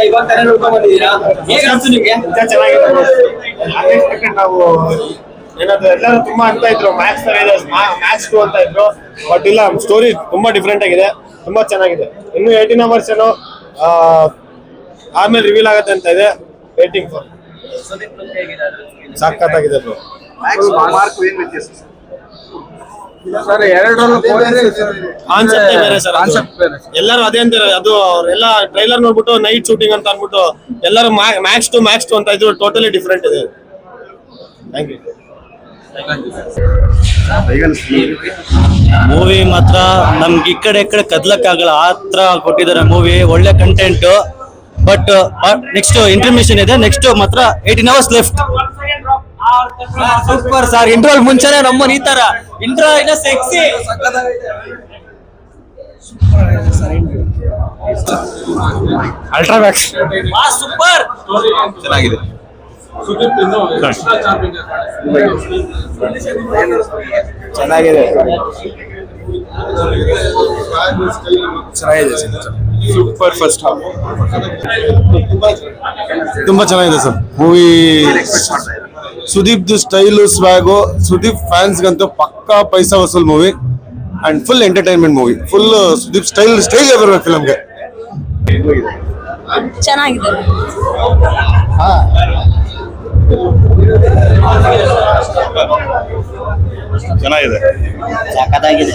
ಇವಾಗ ತಾನೇ ನೋಡ್ಕೊಂಡ್ ಬಂದಿದ್ದೀರಾ, ಹೇಗೆ ಅನ್ಸು ನಿಮ್ಗೆ? ಚೆನ್ನಾಗಿದೆ. ನಾವು ಏನಾದ್ರು ಎಲ್ಲರೂ ತುಂಬಾ ಅಂತ ಇದ್ರು ಮ್ಯಾಕ್ಸ್ ತರ ಇದೆ, ಮ್ಯಾಕ್ಸ್ 2 ಅಂತ ಇದ್ರು. ಬಟ್ ಇಲ್ಲ, ಸ್ಟೋರಿ ತುಂಬಾ ಡಿಫ್ರೆಂಟ್ ಆಗಿದೆ, ತುಂಬಾ ಚೆನ್ನಾಗಿದೆ. ಇನ್ನು 18 ವರ್ಷನು ಆಮೇಲೆ ರಿವೀಲ್ ಆಗತ್ತೆ ಅಂತ ಇದೆ. Waiting for. ಸಖತ್ತಾಗಿದೆ ಬ್ರೋ. ಸರ್ ಎರಡರಲ್ಲೂ ಕಾನ್ಸೆಪ್ಟ್ ಬೇರೆ ಸರ್, ಎಲ್ಲರೂ ಅದೇ ಅಂತಾರೆ. ಅದು ಅವರೆಲ್ಲ ಟ್ರೈಲರ್ ನೋಡ್ಬಿಟ್ಟು ನೈಟ್ ಶೂಟಿಂಗ್ ಅಂತ ಅನ್ಬಿಟ್ಟು ಎಲ್ಲರೂ ಮ್ಯಾಕ್ಸ್ ಟು ಅಂತ ಇದ್ರು. ಟೋಟಲಿ ಡಿಫ್ರೆಂಟ್ ಇದೆ. Thank you. ಮೂವಿ ಮಾತ್ರ ನಮ್ಗೆ ಈ ಕಡೆ ಕದ್ಲಕ್ಕಾಗಲ್ಲ, ಆ ತರ ಕೊಟ್ಟಿದ್ದಾರೆ ಮೂವಿ. ಒಳ್ಳೆ ಕಂಟೆಂಟ್. ಬಟ್ ನೆಕ್ಸ್ಟ್ ಇಂಟರ್ಮಿಷನ್ ಇದೆ, ನೆಕ್ಸ್ಟ್ ಮಾತ್ರ 18 hours left. Super sir. Interval ಮುಂಚೆನೆ ನಮ್ಮನ್ ಈ ತರ ಇಂಟ್ರೋ ಇನ್ನ ಸೆಕ್ಸಿ. ಅಲ್ಟ್ರಾಮ್ಯಾಕ್ಸ್ ಸೂಪರ್ ಚೆನ್ನಾಗಿದೆ. ಚೆನ್ನಾಗಿದೆ. ಸೂಪರ್. ಫಸ್ಟ್ ಹಾಫ್ ತುಂಬಾ ಚೆನ್ನಾಗಿದೆ sir movie. Sudeep style swag, Sudeep fans ಗಂತೂ ಪಕ್ಕಾ ಪೈಸಾ ವಸೂಲ್ movie and full entertainment movie. Full Sudeep style ಬರ್ಬೇಕು ಫಿಲಮ್ಗೆ. ಚೆನ್ನಾಗಿದೆ. ಚೆನ್ನಾಗಿದೆ. ಸಖತ್ತಾಗಿದೆ.